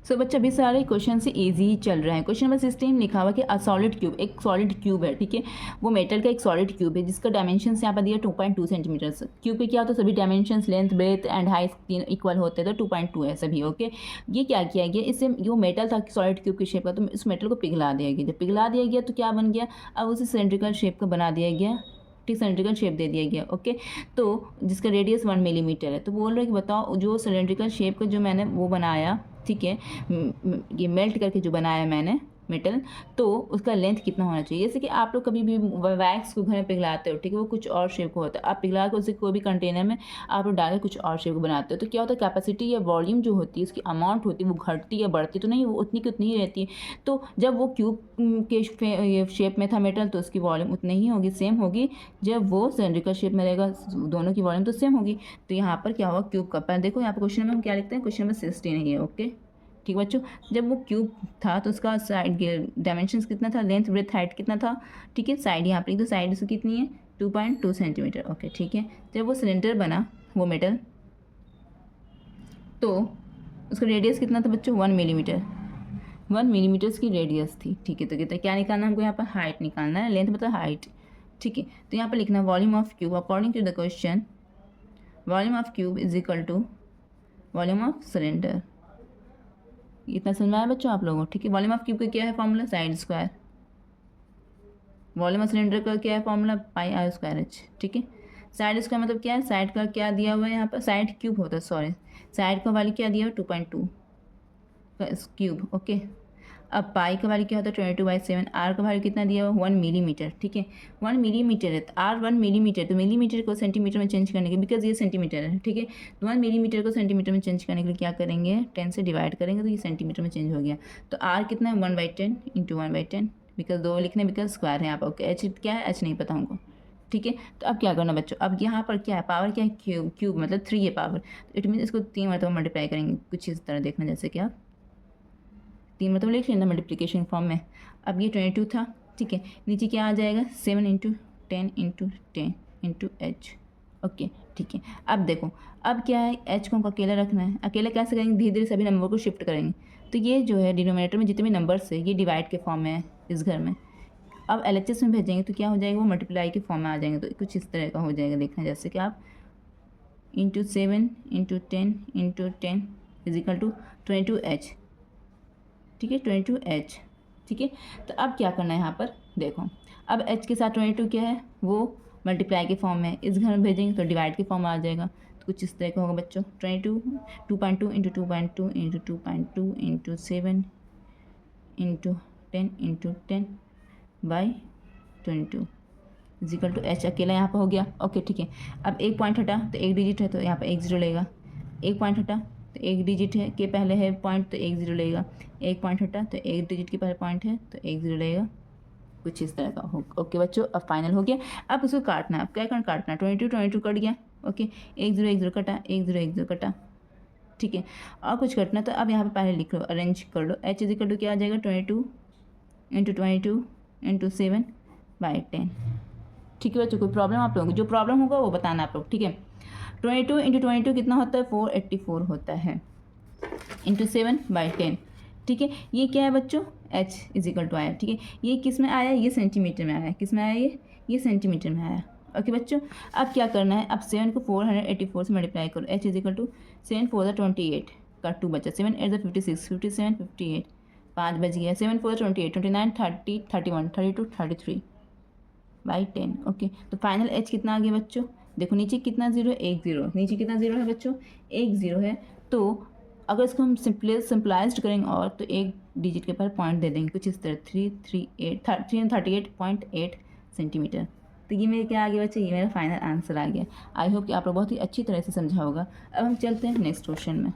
सो बच्चा अभी सारे क्वेश्चन से इजी ही चल रहा है। क्वेश्चन नंबर 16 लिखा हुआ कि अ सॉलिड क्यूब, एक सॉलिड क्यूब है, ठीक है, वो मेटल का एक सॉलिड क्यूब है जिसका डायमेंशन यहाँ पर दिया 2.2 सेंटीमीटर। क्यूब के क्या होता है, सभी dimension length breadth and height तीन इक्वल होते हैं, तो 2.2 है सभी। ओके, ये क्या किया गया, इससे जो मेटल था सॉलिड क्यूब की शेप का, तो इस मेटल को पिघला दिया गया। जब पिघला दिया गया तो क्या बन गया, अब उसे सिलेंड्रिकल शेप का बना दिया गया, ठीक, सिलेंड्रिकल शेप दे दिया गया। ओके, तो जिसका रेडियस 1 मिलीमीटर है। तो बोल रहे हैं कि बताओ जो सिलेंड्रिकल शेप का जो मैंने वो बनाया, ठीक है, ये मेल्ट करके जो बनाया मैंने मेटल, तो उसका लेंथ कितना होना चाहिए। जैसे कि आप लोग कभी भी वैक्स को घर में पिघलाते हो, ठीक है, वो कुछ और शेप को होता है, आप पिघला कर उसे कोई भी कंटेनर में आप लोग डाल के कुछ और शेप को बनाते हो, तो क्या होता है, कैपेसिटी या वॉल्यूम जो होती है, उसकी अमाउंट होती है, वो घटती या बढ़ती तो नहीं, वो उतनी की उतनी ही रहती है। तो जब वो क्यूब के शेप में था मेटल, तो उसकी वॉल्यूम उतनी ही होगी, सेम होगी। जब वो सिलेंड्रिकल शेप में रहेगा, दोनों की वॉल्यूम तो सेम होगी। तो यहाँ पर क्या होगा, क्यूब का पैर देखो, यहाँ पर क्वेश्चन में हम क्या लिखते हैं, क्वेश्चन नंबर 16 है ये। ओके, ठीक बच्चों, जब वो क्यूब था तो उसका साइड डायमेंशंस कितना था, लेंथ ब्रेथ हाइट कितना था, ठीक है, साइड यहाँ पर लिख दो, साइड उसकी कितनी है 2.2 सेंटीमीटर। ओके, ठीक है, जब वो सिलेंडर बना वो मेटल, तो उसका रेडियस कितना था बच्चों, 1 मिलीमीटर। 1 मिलीमीटर की रेडियस थी, ठीक है। तो कहते हैं क्या निकालना हमको, यहाँ पर हाइट निकालना है, लेंथ मतलब हाइट, ठीक है। तो यहाँ पर लिखना volume of cube according to the question, volume of cube is equal to volume of cylinder. इतना समझ में आया बच्चों आप लोगों को, ठीक है। वॉल्यूम ऑफ क्यूब का क्या है formula, side square. Volume of cylinder का क्या है formula, pi r square h, ठीक है। साइड स्क्वायर मतलब क्या है, साइड का क्या दिया हुआ है यहाँ पर, साइड क्यूब होता है, सॉरी, साइड का वैल्यू क्या दिया हुआ है 2.2 का क्यूब। ओके, अब पाई का वैल्यू क्या होता है 22/7। आर का वैल्यू कितना दिया हुआ 1 मिलीमीटर, ठीक है, 1 मिलीमीटर है, आर 1 मिलीमीटर, तो मिलीमीटर को सेंटीमीटर में चेंज करने के, बिकॉज ये सेंटीमीटर है, ठीक है, तो 1 मिलीमीटर को सेंटीमीटर में चेंज करने के लिए क्या करेंगे, 10 से डिवाइड करेंगे, तो ये सेंटीमीटर में चेंज हो गया। तो आर कितना है 1/10 इंटू 1/10, बिकॉज दो लिखने, बिकॉज स्क्वायर है यहाँ पर। ओके, एच क्या है, एच नहीं पता हमको, ठीक है। तो अब क्या करना बच्चों, अब यहाँ पर क्या है, पावर क्या है, क्यूब, क्यूब मतलब 3 है पावर, तो इट मीन इसको 3 मरतबा मल्टीप्लाई करेंगे, कुछ इस तरह देखना, जैसे कि आप 3 मतलब लिख लेना मल्टीप्लिकेशन फॉर्म में। अब ये 22 था, ठीक है, नीचे क्या आ जाएगा 7 into 10 into 10 into H. Okay, ठीक है। अब देखो, अब क्या है, एच को हमको अकेला रखना है, अकेला कैसे करेंगे, धीरे धीरे सभी नंबर को शिफ्ट करेंगे। तो ये जो है डिनोमिनेटर में जितने भी नंबर्स है, ये डिवाइड के फॉर्म में है इस घर में। अब LHS में भेजेंगे तो क्या हो जाएगा, वो मल्टीप्लाई के फॉर्म में आ जाएंगे, तो कुछ इस तरह का हो जाएगा, देखना, जैसे कि आप into 7 into 10 into 10 is equal to 22H, ठीक है, 22H, ठीक है। तो अब क्या करना है यहाँ पर देखो, अब H के साथ 22 क्या है, वो मल्टीप्लाई के फॉर्म में, इस घर में भेजेंगे तो डिवाइड के फॉर्म में आ जाएगा। तो कुछ इस तरह का होगा बच्चों, 2.2 into 2.2 into 2.2 into 7 into 10 into 10 by 22 is equal to H अकेला यहाँ पर हो गया। ओके, ठीक है। अब एक पॉइंट हटा तो एक डिजिट है, तो यहाँ पर 1 0 लेगा, एक पॉइंट हटा तो एक डिजिट है के पहले है पॉइंट, तो 1 0 लेगा, एक पॉइंट हटा तो एक डिजिट के पहले पॉइंट है, तो 1 0 लेगा, कुछ इस तरह का हो। ओके बच्चों, अब फाइनल हो गया। अब उसको काटना है, अब क्या काटना है, 22 कट गया। ओके, 1 0 कटा, 1 0 कटा, ठीक है। और कुछ कटना, तो अब यहाँ पे पहले लिख लो, अरेंज कर लो। H इजिकल टू क्या आ जाएगा 22 इंटू 22 इंटू 7/10, ठीक है बच्चों। कोई प्रॉब्लम आप लोगों को, जो प्रॉब्लम होगा वो बताना आप लोग, ठीक है। 22 इंटू 22 कितना होता है, 484 होता है, इंटू 7/10, ठीक है। ये क्या है बच्चों, H इजिकल टू आया, ठीक है। ये किस में आया, ये सेंटीमीटर में आया, किस में आया, ये सेंटीमीटर में आया। ओके बच्चों, अब क्या करना है, अब 7 को 484 से मल्टीप्लाई करो। H इजिकल टू 7 4 28 का 2 बचा, 7 8 56, 57 58, 5 बच गया, 7 4 28 29 30 31 32 33/10। ओके, तो फाइनल H कितना आ गया बच्चों, देखो नीचे कितना जीरो है, 1 0, नीचे कितना जीरो है बच्चों, 1 0 है। तो अगर इसको हम सिंपलाइज्ड करेंगे और, तो एक डिजिट के ऊपर पॉइंट दे देंगे, कुछ इस तरह 338 सेंटीमीटर। तो ये मेरे क्या आ गया बच्चे, ये मेरा फाइनल आंसर आ गया। आई होप कि आप लोग बहुत ही अच्छी तरह से समझा होगा। अब हम चलते हैं नेक्स्ट क्वेश्चन में।